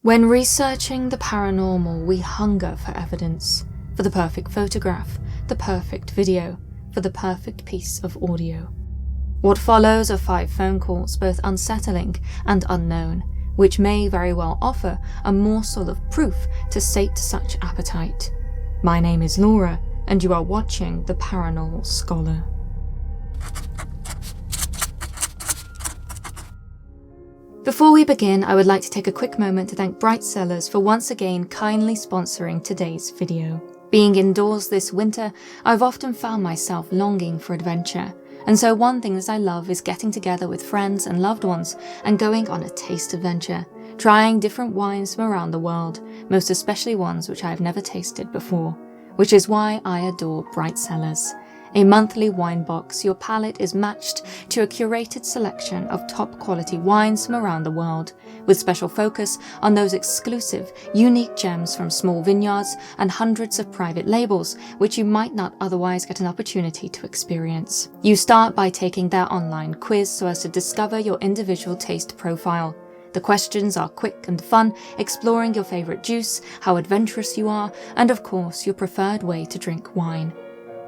When researching the paranormal, we hunger for evidence, for the perfect photograph, the perfect video, for the perfect piece of audio. What follows are 5 phone calls, both unsettling and unknown, which may very well offer a morsel of proof to sate such appetite. My name is Laura, and you are watching The Paranormal Scholar. Before we begin, I would like to take a quick moment to thank Bright Sellers for once again kindly sponsoring today's video. Being indoors this winter, I've often found myself longing for adventure, and so one thing that I love is getting together with friends and loved ones and going on a taste adventure, trying different wines from around the world, most especially ones which I have never tasted before, which is why I adore Bright Sellers. A monthly wine box, your palate is matched to a curated selection of top quality wines from around the world, with special focus on those exclusive, unique gems from small vineyards and hundreds of private labels, which you might not otherwise get an opportunity to experience. You start by taking their online quiz so as to discover your individual taste profile. The questions are quick and fun, exploring your favorite juice, how adventurous you are, and of course your preferred way to drink wine.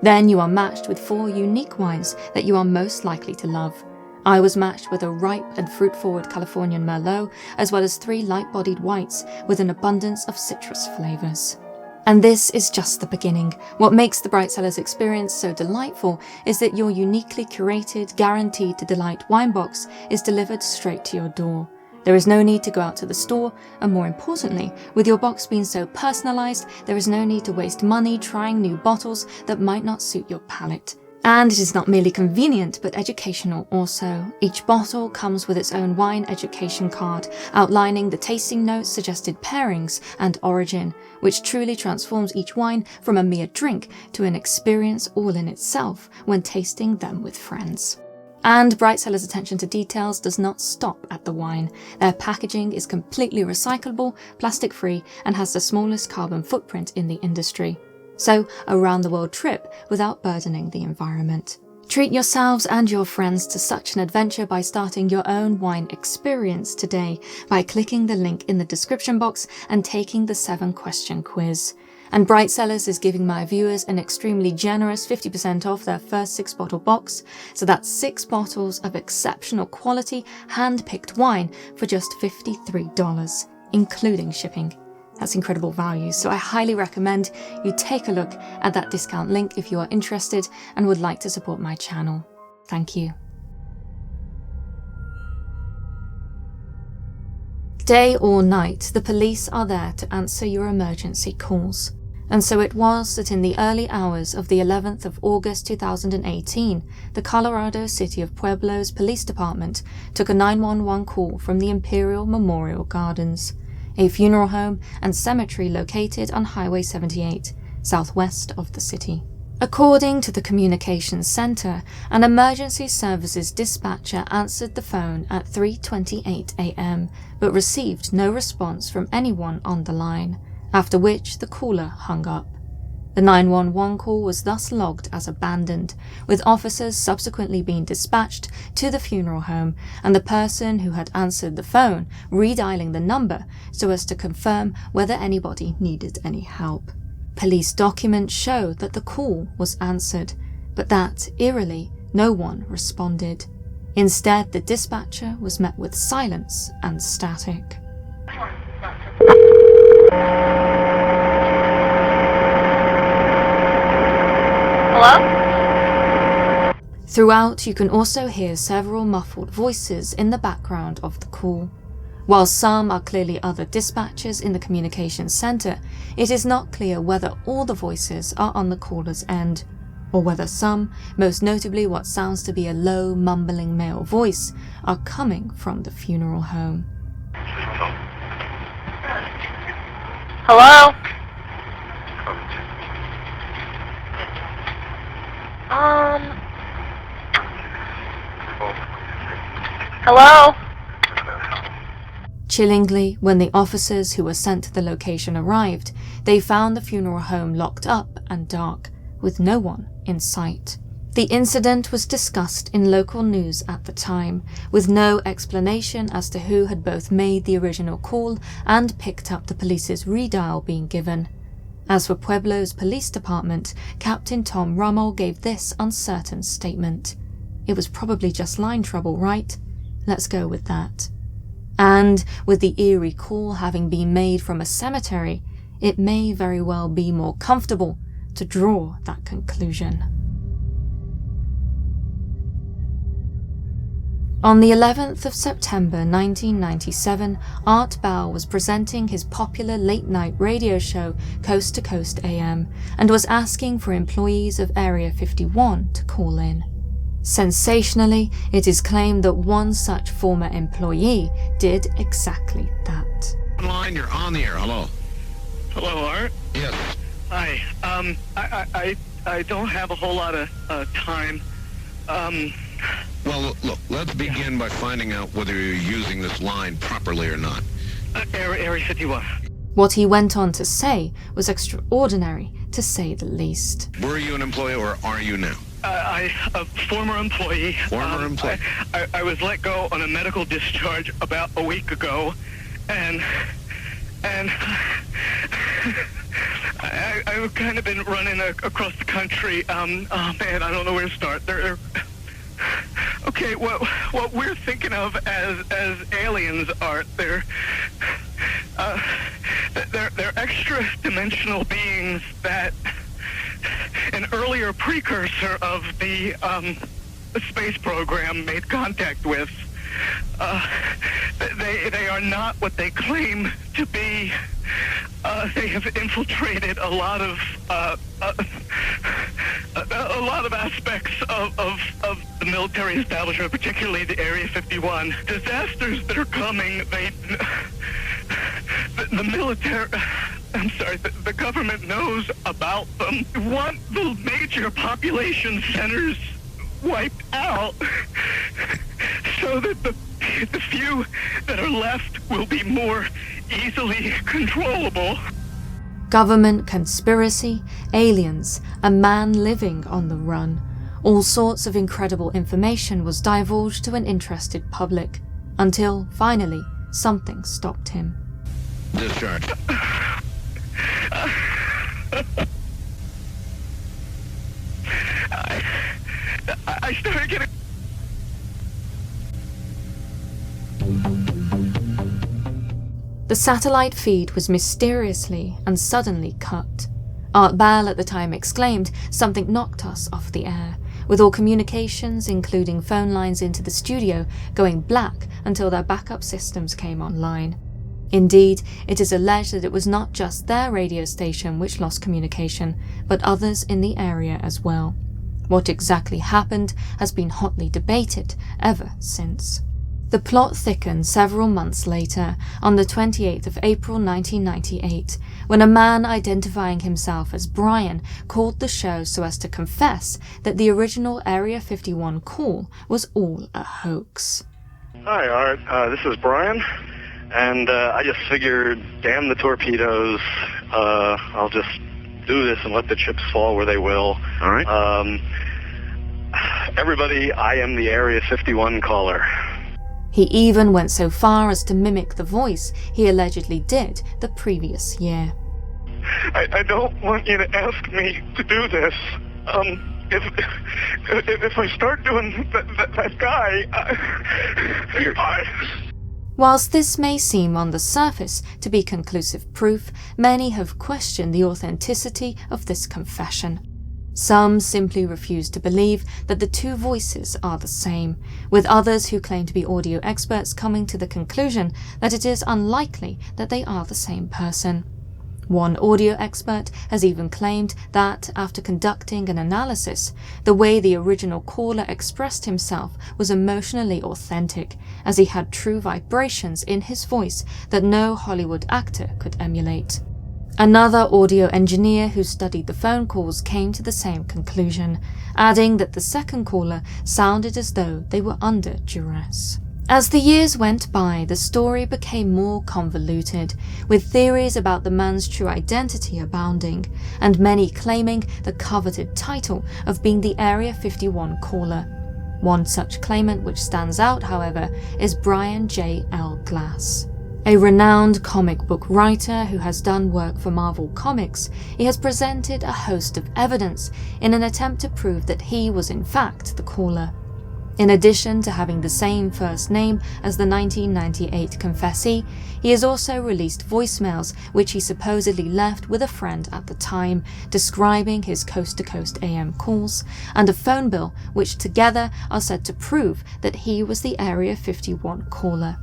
Then you are matched with 4 unique wines that you are most likely to love. I was matched with a ripe and fruit-forward Californian Merlot, as well as 3 light-bodied whites with an abundance of citrus flavours. And this is just the beginning. What makes the Bright Sellers experience so delightful is that your uniquely curated, guaranteed to delight wine box is delivered straight to your door. There is no need to go out to the store, and more importantly, with your box being so personalised, there is no need to waste money trying new bottles that might not suit your palate. And it is not merely convenient, but educational also. Each bottle comes with its own wine education card, outlining the tasting notes, suggested pairings, and origin, which truly transforms each wine from a mere drink to an experience all in itself when tasting them with friends. And Bright Sellers' attention to details does not stop at the wine. Their packaging is completely recyclable, plastic-free, and has the smallest carbon footprint in the industry. So, a round-the-world trip without burdening the environment. Treat yourselves and your friends to such an adventure by starting your own wine experience today by clicking the link in the description box and taking the 7-question quiz. And Bright Sellers is giving my viewers an extremely generous 50% off their first 6-bottle box, so that's 6 bottles of exceptional quality, hand-picked wine for just $53, including shipping. That's incredible value, so I highly recommend you take a look at that discount link if you are interested and would like to support my channel. Thank you. Day or night, the police are there to answer your emergency calls. And so it was that in the early hours of the 11th of August 2018, the Colorado City of Pueblo's police department took a 911 call from the Imperial Memorial Gardens, a funeral home and cemetery located on Highway 78, southwest of the city. According to the communications center, an emergency services dispatcher answered the phone at 3:28 a.m. but received no response from anyone on the line, after which the caller hung up. The 911 call was thus logged as abandoned, with officers subsequently being dispatched to the funeral home and the person who had answered the phone redialing the number so as to confirm whether anybody needed any help. Police documents show that the call was answered, but that, eerily, no one responded. Instead, the dispatcher was met with silence and static. Hello? Throughout, you can also hear several muffled voices in the background of the call. While some are clearly other dispatchers in the communications center, it is not clear whether all the voices are on the caller's end, or whether some, most notably what sounds to be a low, mumbling male voice, are coming from the funeral home. Hello? Hello? Chillingly, when the officers who were sent to the location arrived, they found the funeral home locked up and dark, with no one in sight. The incident was discussed in local news at the time, with no explanation as to who had both made the original call and picked up the police's redial being given. As for Pueblo's police department, Captain Tom Rummel gave this uncertain statement. It was probably just line trouble, right? Let's go with that. And with the eerie call having been made from a cemetery, it may very well be more comfortable to draw that conclusion. On the 11th of September 1997, Art Bell was presenting his popular late-night radio show Coast to Coast AM and was asking for employees of Area 51 to call in. Sensationally, it is claimed that one such former employee did exactly that. Line, you're on the air. Hello. Hello, Art. Yes. Hi. I don't have a whole lot of time. Well, look, let's begin by finding out whether you're using this line properly or not. Area 51. What he went on to say was extraordinary, to say the least. Were you an employee or are you now? A former employee. Former employee. I was let go on a medical discharge about a week ago, and I've kind of been running across the country. Oh man, I don't know where to start. Okay, what we're thinking of as aliens, Art, they're extra-dimensional beings that an earlier precursor of the space program made contact with. They are not what they claim to be. They have infiltrated a lot of aspects of the military establishment, particularly the Area 51. Disasters that are coming, the military, I'm sorry, the government knows about them. They want the major population centers wiped out so that the few that are left will be more easily controllable. Government conspiracy, aliens, a man living on the run. All sorts of incredible information was divulged to an interested public, until, finally, something stopped him. Discharge. I started getting... The satellite feed was mysteriously and suddenly cut. Art Bell at the time exclaimed, "Something knocked us off the air," with all communications, including phone lines into the studio, going black until their backup systems came online. Indeed, it is alleged that it was not just their radio station which lost communication, but others in the area as well. What exactly happened has been hotly debated ever since. The plot thickened several months later, on the 28th of April 1998, when a man identifying himself as Brian called the show so as to confess that the original Area 51 call was all a hoax. Hi, Art. This is Brian, and I just figured, damn the torpedoes, I'll just do this and let the chips fall where they will. All right. Everybody, I am the Area 51 caller. He even went so far as to mimic the voice he allegedly did the previous year. I don't want you to ask me to do this. If I start doing that guy, Whilst this may seem on the surface to be conclusive proof, many have questioned the authenticity of this confession. Some simply refuse to believe that the two voices are the same, with others who claim to be audio experts coming to the conclusion that it is unlikely that they are the same person. One audio expert has even claimed that, after conducting an analysis, the way the original caller expressed himself was emotionally authentic, as he had true vibrations in his voice that no Hollywood actor could emulate. Another audio engineer who studied the phone calls came to the same conclusion, adding that the second caller sounded as though they were under duress. As the years went by, the story became more convoluted, with theories about the man's true identity abounding, and many claiming the coveted title of being the Area 51 caller. One such claimant which stands out, however, is Brian J. L. Glass. A renowned comic book writer who has done work for Marvel Comics, he has presented a host of evidence in an attempt to prove that he was in fact the caller. In addition to having the same first name as the 1998 confessee, he has also released voicemails which he supposedly left with a friend at the time, describing his coast-to-coast AM calls, and a phone bill which together are said to prove that he was the Area 51 caller.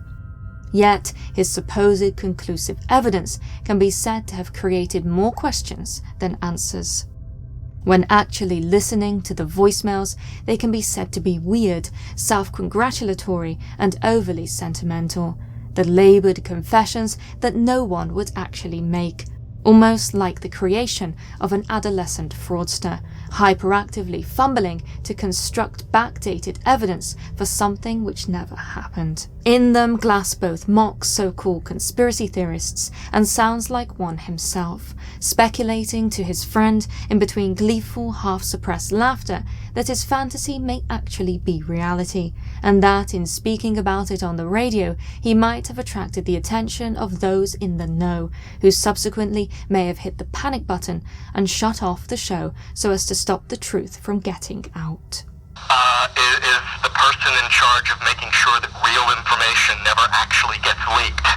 Yet, his supposed conclusive evidence can be said to have created more questions than answers. When actually listening to the voicemails, they can be said to be weird, self-congratulatory, and overly sentimental. The laboured confessions that no one would actually make, almost like the creation of an adolescent fraudster, hyperactively fumbling to construct backdated evidence for something which never happened. In them, Glass both mocks so-called conspiracy theorists and sounds like one himself, speculating to his friend in between gleeful, half-suppressed laughter that his fantasy may actually be reality, and that in speaking about it on the radio he might have attracted the attention of those in the know, who subsequently may have hit the panic button and shut off the show so as to stop the truth from getting out. Is the person in charge of making sure that real information never actually gets leaked?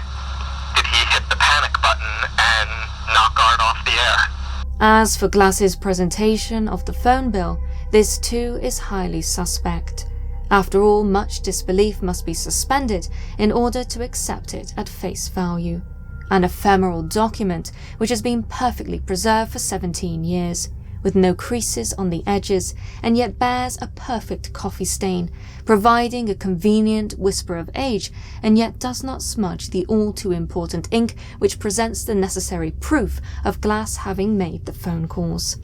Did he hit the panic button and knock Art off the air? As for Glass's presentation of the phone bill, this too is highly suspect. After all, much disbelief must be suspended in order to accept it at face value. An ephemeral document which has been perfectly preserved for 17 years, with no creases on the edges, and yet bears a perfect coffee stain, providing a convenient whisper of age, and yet does not smudge the all-too-important ink which presents the necessary proof of Glass having made the phone calls.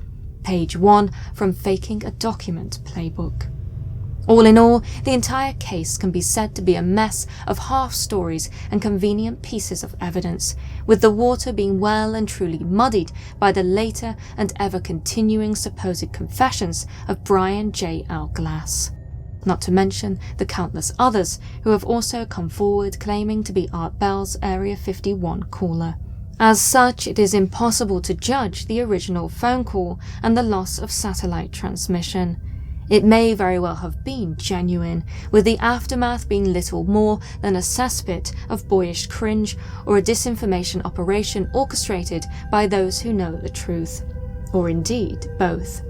Page 1 from Faking a Document Playbook. All in all, the entire case can be said to be a mess of half-stories and convenient pieces of evidence, with the water being well and truly muddied by the later and ever-continuing supposed confessions of Brian J. L. Glass. Not to mention the countless others who have also come forward claiming to be Art Bell's Area 51 caller. As such, it is impossible to judge the original phone call and the loss of satellite transmission. It may very well have been genuine, with the aftermath being little more than a cesspit of boyish cringe or a disinformation operation orchestrated by those who know the truth. Or indeed, both.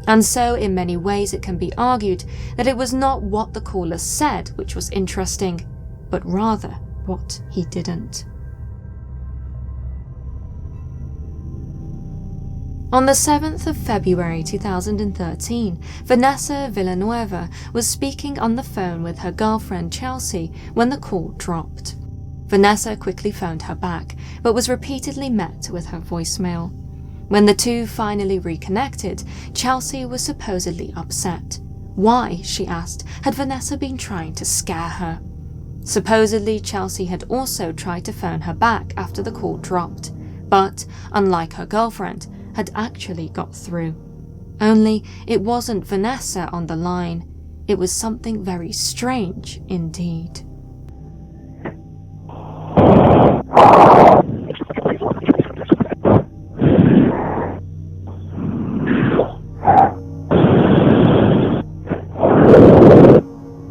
And so, in many ways, it can be argued that it was not what the caller said which was interesting, but rather what he didn't. On the 7th of February 2013, Vanessa Villanueva was speaking on the phone with her girlfriend Chelsea when the call dropped. Vanessa quickly phoned her back, but was repeatedly met with her voicemail. When the two finally reconnected, Chelsea was supposedly upset. Why, she asked, had Vanessa been trying to scare her? Supposedly, Chelsea had also tried to phone her back after the call dropped, but, unlike her girlfriend, had actually got through. Only it wasn't Vanessa on the line. It was something very strange indeed.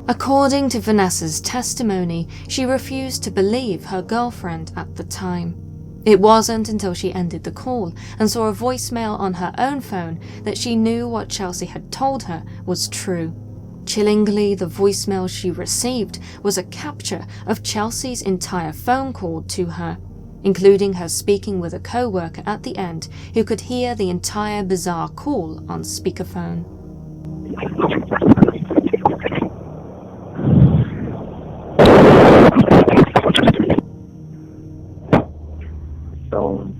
According to Vanessa's testimony, she refused to believe her girlfriend at the time. It wasn't until she ended the call and saw a voicemail on her own phone that she knew what Chelsea had told her was true. Chillingly, the voicemail she received was a capture of Chelsea's entire phone call to her, including her speaking with a co-worker at the end who could hear the entire bizarre call on speakerphone. So,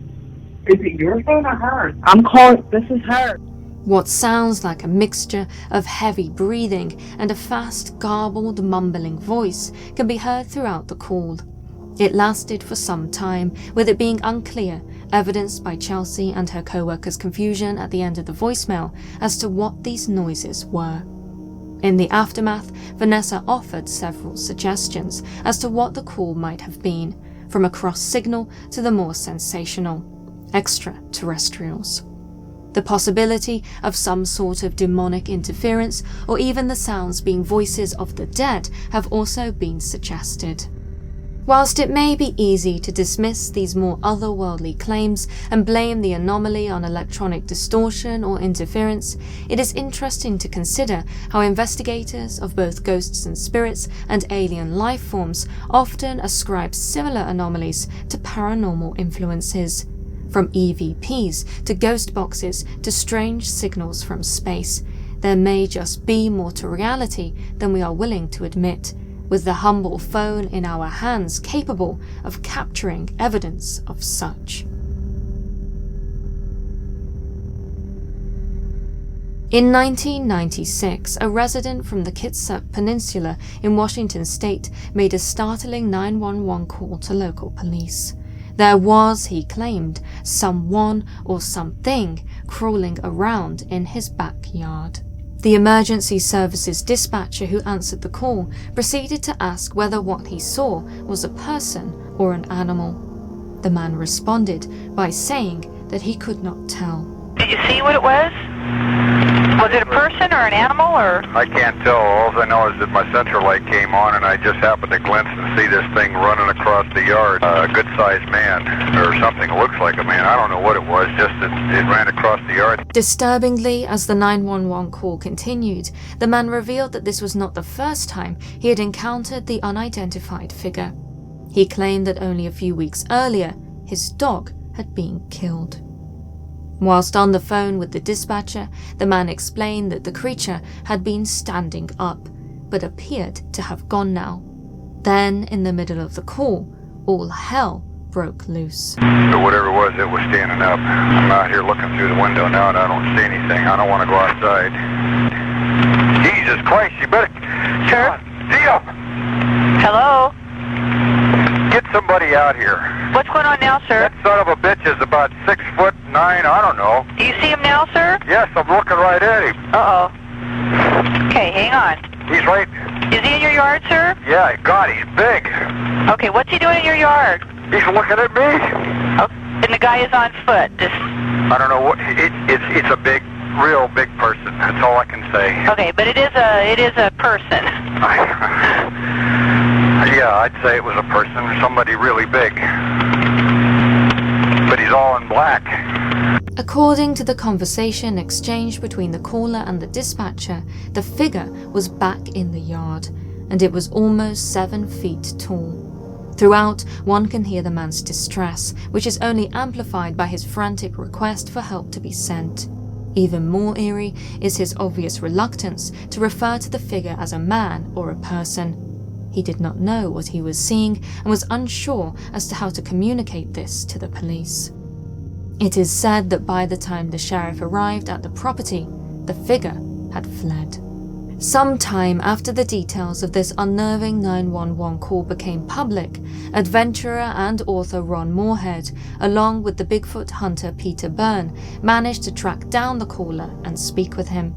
is it your phone or hers? I'm calling, this is her. What sounds like a mixture of heavy breathing and a fast, garbled, mumbling voice can be heard throughout the call. It lasted for some time, with it being unclear, evidenced by Chelsea and her co-worker's confusion at the end of the voicemail as to what these noises were. In the aftermath, Vanessa offered several suggestions as to what the call might have been, from a cross signal to the more sensational, extraterrestrials. The possibility of some sort of demonic interference or even the sounds being voices of the dead have also been suggested. Whilst it may be easy to dismiss these more otherworldly claims and blame the anomaly on electronic distortion or interference, it is interesting to consider how investigators of both ghosts and spirits and alien life forms often ascribe similar anomalies to paranormal influences. From EVPs to ghost boxes to strange signals from space, there may just be more to reality than we are willing to admit, with the humble phone in our hands capable of capturing evidence of such. In 1996, a resident from the Kitsap Peninsula in Washington state made a startling 911 call to local police. There was, he claimed, someone or something crawling around in his backyard. The emergency services dispatcher who answered the call proceeded to ask whether what he saw was a person or an animal. The man responded by saying that he could not tell. Did you see what it was? Was it a person or an animal or? I can't tell. All I know is that my central light came on and I just happened to glimpse and see this thing running across the yard. A good-sized man, or something looks like a man. I don't know what it was, just that it ran across the yard. Disturbingly, as the 911 call continued, the man revealed that this was not the first time he had encountered the unidentified figure. He claimed that only a few weeks earlier, his dog had been killed. Whilst on the phone with the dispatcher, the man explained that the creature had been standing up, but appeared to have gone now. Then, in the middle of the call, all hell broke loose. So whatever it was standing up. I'm out here looking through the window now and I don't see anything. I don't want to go outside. Jesus Christ, you better... Sir? See ya! Hello? Get somebody out here. What's going on now, sir? That son of a bitch is about 6'9", I don't know. Do you see him now, sir? Yes, I'm looking right at him. Uh-oh. Okay, hang on. He's right... Is he in your yard, sir? Yeah, God, he's big. Okay, what's he doing in your yard? He's looking at me. Oh, and the guy is on foot. I don't know what... It's a big, real big person. That's all I can say. Okay, but it is a person. Yeah, I'd say it was a person, somebody really big. But he's all in black. According to the conversation exchanged between the caller and the dispatcher, the figure was back in the yard, and it was almost 7 feet tall. Throughout, one can hear the man's distress, which is only amplified by his frantic request for help to be sent. Even more eerie is his obvious reluctance to refer to the figure as a man or a person. He did not know what he was seeing and was unsure as to how to communicate this to the police. It is said that by the time the sheriff arrived at the property, the figure had fled. Sometime after the details of this unnerving 911 call became public, adventurer and author Ron Moorhead, along with the Bigfoot hunter Peter Byrne, managed to track down the caller and speak with him.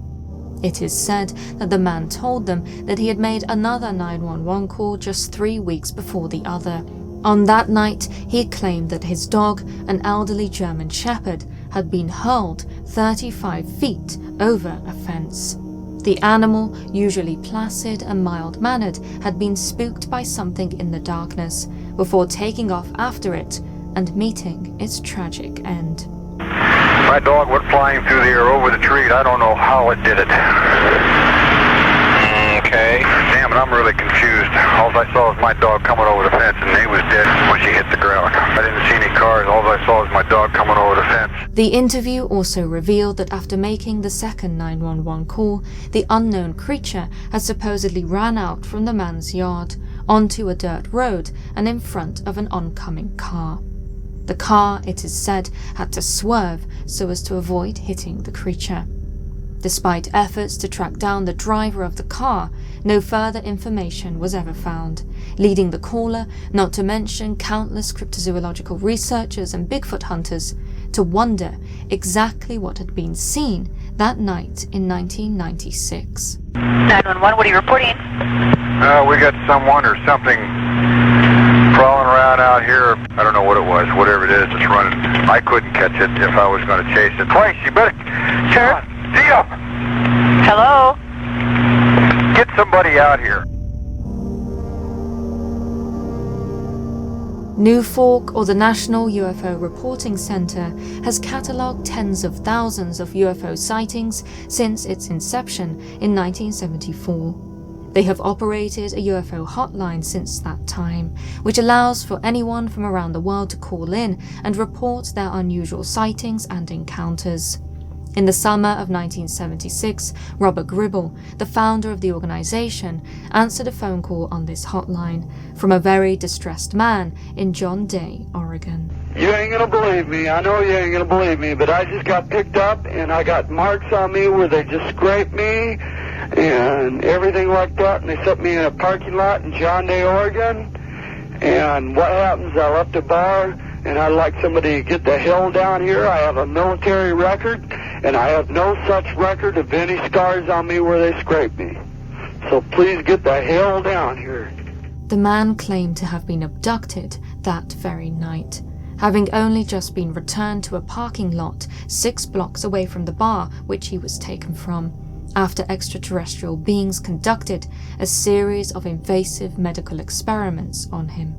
It is said that the man told them that he had made another 911 call just 3 weeks before the other. On that night, he claimed that his dog, an elderly German shepherd, had been hurled 35 feet over a fence. The animal, usually placid and mild-mannered, had been spooked by something in the darkness before taking off after it and meeting its tragic end. My dog went flying through the air over the tree. I don't know how it did it. Okay. Damn it, I'm really confused. All I saw was my dog coming over the fence, and he was dead when she hit the ground. I didn't see any cars. All I saw was my dog coming over the fence. The interview also revealed that after making the second 911 call, the unknown creature had supposedly ran out from the man's yard, onto a dirt road and in front of an oncoming car. The car, it is said, had to swerve so as to avoid hitting the creature. Despite efforts to track down the driver of the car, no further information was ever found, leading the caller, not to mention countless cryptozoological researchers and Bigfoot hunters, to wonder exactly what had been seen that night in 1996. 911, what are you reporting? We got someone or something crawling around out here. I don't know what it was, whatever it is, it's running. I couldn't catch it if I was going to chase it. Twice, you better. Sure. Deal! Hello? Get somebody out here. NUFORC, or the National UFO Reporting Center, has catalogued tens of thousands of UFO sightings since its inception in 1974. They have operated a UFO hotline since that time, which allows for anyone from around the world to call in and report their unusual sightings and encounters. In the summer of 1976, Robert Gribble, the founder of the organization, answered a phone call on this hotline from a very distressed man in John Day, Oregon. You ain't gonna believe me. I know you ain't gonna believe me, but I just got picked up and I got marks on me where they just scraped me and everything like that, and they set me in a parking lot in John Day, Oregon. And what happens, I left a bar and I'd like somebody to get the hell down here. I have a military record, and I have no such record of any scars on me where they scraped me. So please get the hell down here. The man claimed to have been abducted that very night, having only just been returned to a parking lot 6 blocks away from the bar which he was taken from, after extraterrestrial beings conducted a series of invasive medical experiments on him.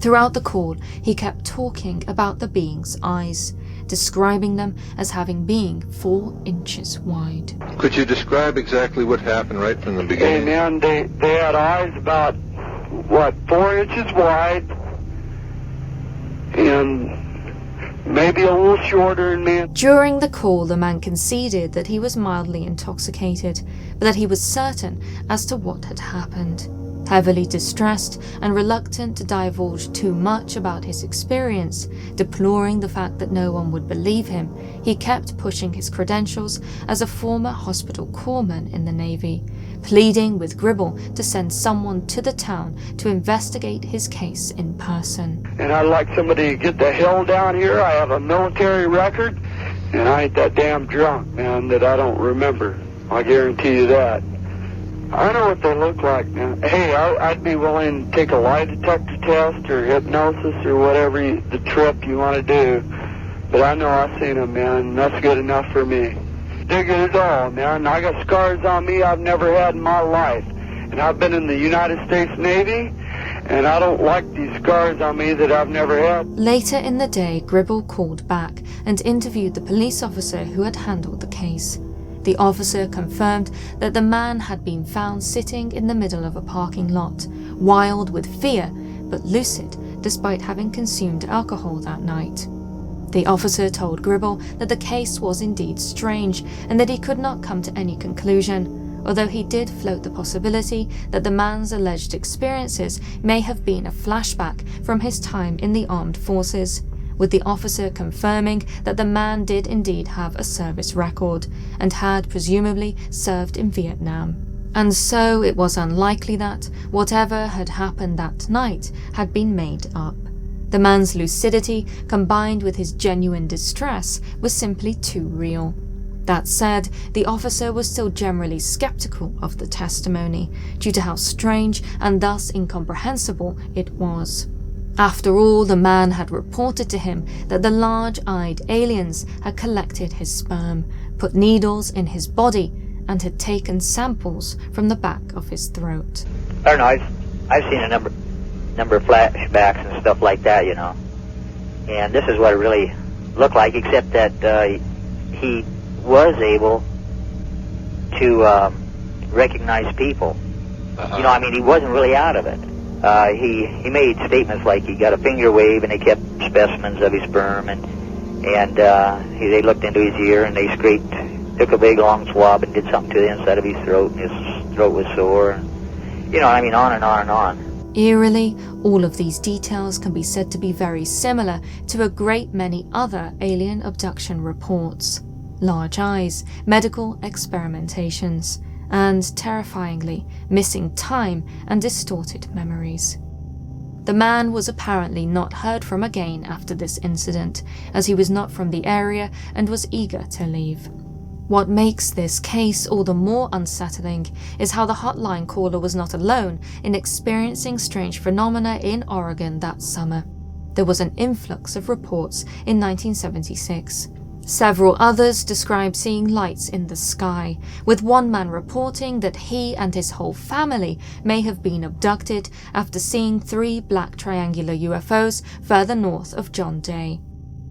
Throughout the call, he kept talking about the beings' eyes, describing them as having been 4 inches wide. Could you describe exactly what happened right from the Hey beginning? man, they had eyes about, 4 inches wide, and maybe a little shorter than me. During the call, the man conceded that he was mildly intoxicated, but that he was certain as to what had happened. Heavily distressed and reluctant to divulge too much about his experience, deploring the fact that no one would believe him, he kept pushing his credentials as a former hospital corpsman in the Navy, pleading with Gribble to send someone to the town to investigate his case in person. And I'd like somebody to get the hell down here. I have a military record, and I ain't that damn drunk, man, that I don't remember. I guarantee you that. I know what they look like now. Hey, I'd be willing to take a lie detector test or hypnosis or whatever the trip you want to do. But I know I've seen them, man. That's good enough for me. Dig it all, man. I got scars on me I've never had in my life. And I've been in the United States Navy, and I don't like these scars on me that I've never had. Later in the day, Gribble called back and interviewed the police officer who had handled the case. The officer confirmed that the man had been found sitting in the middle of a parking lot, wild with fear, but lucid despite having consumed alcohol that night. The officer told Gribble that the case was indeed strange and that he could not come to any conclusion, although he did float the possibility that the man's alleged experiences may have been a flashback from his time in the armed forces, with the officer confirming that the man did indeed have a service record and had presumably served in Vietnam. And so it was unlikely that whatever had happened that night had been made up. The man's lucidity, combined with his genuine distress, was simply too real. That said, the officer was still generally skeptical of the testimony, due to how strange and thus incomprehensible it was. After all, the man had reported to him that the large-eyed aliens had collected his sperm, put needles in his body, and had taken samples from the back of his throat. I don't know, I've seen a number of flashbacks and stuff like that, you know. And this is what it really looked like, except that he was able to recognize people. You know, I mean, he wasn't really out of it. He made statements like he got a finger wave and they kept specimens of his sperm, and they looked into his ear and they took a big long swab and did something to the inside of his throat, and his throat was sore. And, you know, I mean, on and on and on. Eerily, all of these details can be said to be very similar to a great many other alien abduction reports. large eyes, medical experimentations, and, terrifyingly, missing time and distorted memories. The man was apparently not heard from again after this incident, as he was not from the area and was eager to leave. What makes this case all the more unsettling is how the hotline caller was not alone in experiencing strange phenomena in Oregon that summer. There was an influx of reports in 1976. Several others described seeing lights in the sky, with one man reporting that he and his whole family may have been abducted after seeing 3 black triangular UFOs further north of John Day.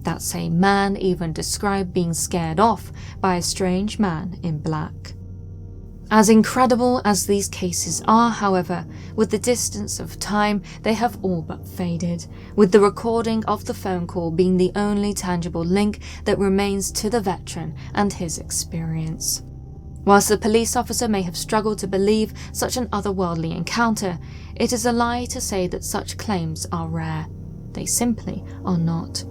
That same man even described being scared off by a strange man in black. As incredible as these cases are, however, with the distance of time, they have all but faded, with the recording of the phone call being the only tangible link that remains to the veteran and his experience. Whilst the police officer may have struggled to believe such an otherworldly encounter, it is a lie to say that such claims are rare. They simply are not.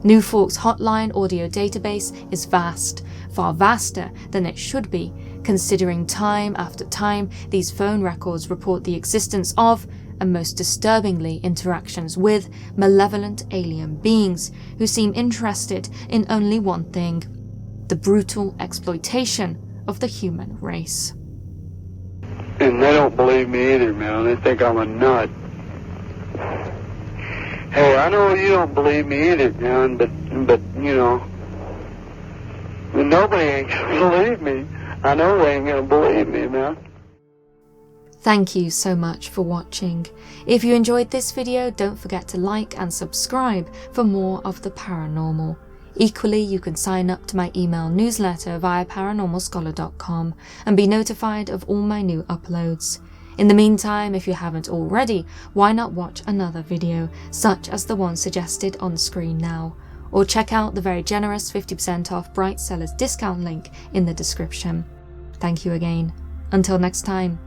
New Fork's hotline audio database is vast, far vaster than it should be, considering time after time these phone records report the existence of, and most disturbingly interactions with, malevolent alien beings who seem interested in only one thing: the brutal exploitation of the human race. And they don't believe me either, man. They think I'm a nut. Hey, I know you don't believe me either, man, but you know, nobody ain't gonna believe me. I know they ain't gonna believe me, man. Thank you so much for watching. If you enjoyed this video, don't forget to like and subscribe for more of the paranormal. Equally, you can sign up to my email newsletter via paranormalscholar.com and be notified of all my new uploads. In the meantime, if you haven't already, why not watch another video, such as the one suggested on screen now, or check out the very generous 50% off Bright Sellers discount link in the description. Thank you again. Until next time.